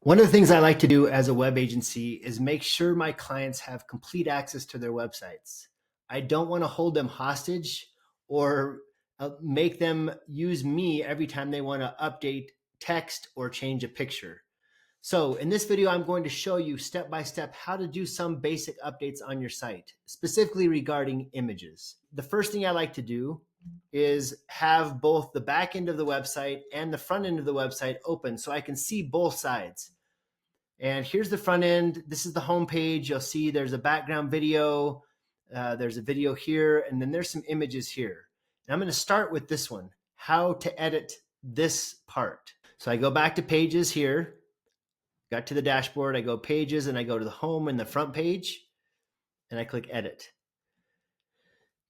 One of the things I like to do as a web agency is make sure my clients have complete access to their websites. I don't want to hold them hostage or make them use me every time they want to update text or change a picture. So in this video, I'm going to show you step by step how to do some basic updates on your site, specifically regarding images. The first thing I like to do is have both the back end of the website and the front end of the website open so I can see both sides. And here's the front end. This is the home page. You'll see there's a background video. There's a video here, and then there's some images here. And I'm going to start with this one, how to edit this part. So I go back to pages here, got to the dashboard, I go pages, and I go to the home and the front page, and I click edit.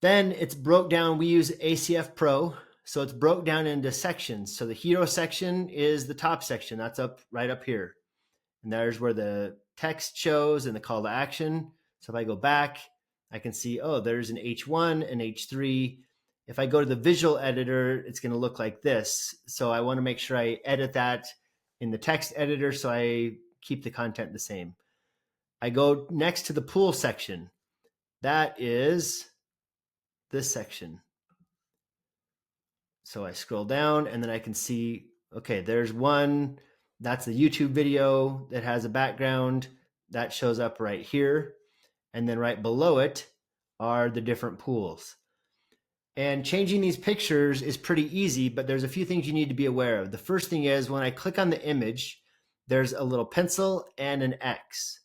Then it's broke down. We use ACF Pro, so it's broke down into sections. So the hero section is the top section. That's right up here. And there's where the text shows and the call to action. So if I go back, I can see, oh, there's an H1 and H3. If I go to the visual editor, it's going to look like this. So I want to make sure I edit that in the text editor so I keep the content the same. I go next to the pool section. That is this section. So I scroll down and then I can see, okay, there's one. That's the YouTube video that has a background that shows up right here. And then right below it are the different pools. And changing these pictures is pretty easy, but there's a few things you need to be aware of. The first thing is when I click on the image, there's a little pencil and an X.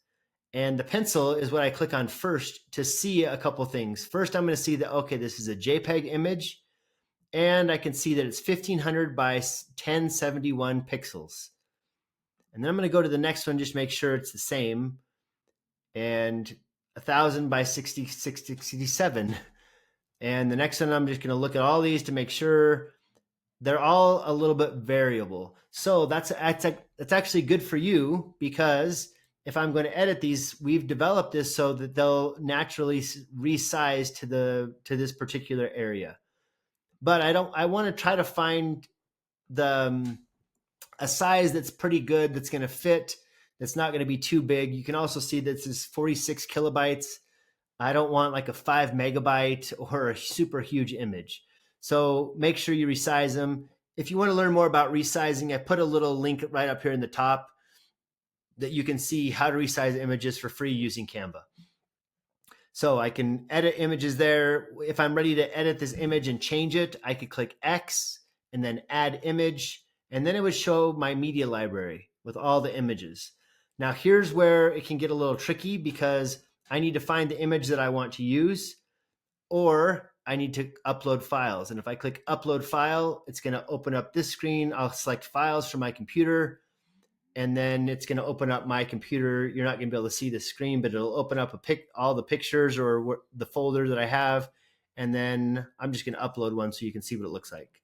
And the pencil is what I click on first to see a couple things. First, I'm going to see that, okay, this is a JPEG image, and I can see that it's 1500 by 1071 pixels. And then I'm going to go to the next one, just make sure it's the same. And 1000 by 667. And the next one, I'm just going to look at all these to make sure they're all a little bit variable. So that's actually good for you, because if I'm going to edit these, we've developed this so that they'll naturally resize to this particular area. But I want to try to find a size that's pretty good, that's going to fit, that's not going to be too big. You can also see this is 46 kilobytes. I don't want like a 5 megabyte or a super huge image. So make sure you resize them. If you want to learn more about resizing, I put a little link right up here in the top that you can see how to resize images for free using Canva. So I can edit images there. If I'm ready to edit this image and change it, I could click X and then add image. And then it would show my media library with all the images. Now here's where it can get a little tricky, because I need to find the image that I want to use, or I need to upload files. And if I click upload file, it's going to open up this screen. I'll select files from my computer, and then it's going to open up my computer. You're not going to be able to see the screen, but it'll open up all the pictures or the folder that I have. And then I'm just going to upload one so you can see what it looks like.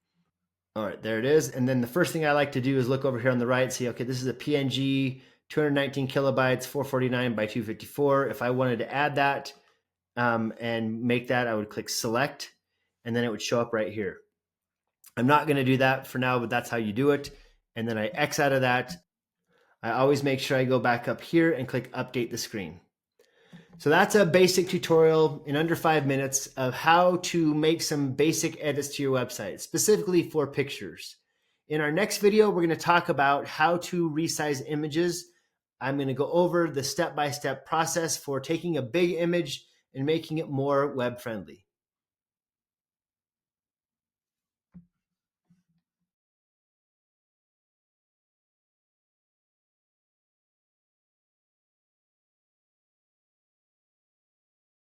All right, there it is. And then the first thing I like to do is look over here on the right, see, okay, this is a PNG, 219 kilobytes, 449 by 254. If I wanted to add that and make that, I would click select, and then it would show up right here. I'm not going to do that for now, but that's how you do it. And then I X out of that. I always make sure I go back up here and click update the screen. So that's a basic tutorial in under 5 minutes of how to make some basic edits to your website, specifically for pictures. In our next video, we're going to talk about how to resize images. I'm going to go over the step-by-step process for taking a big image and making it more web-friendly.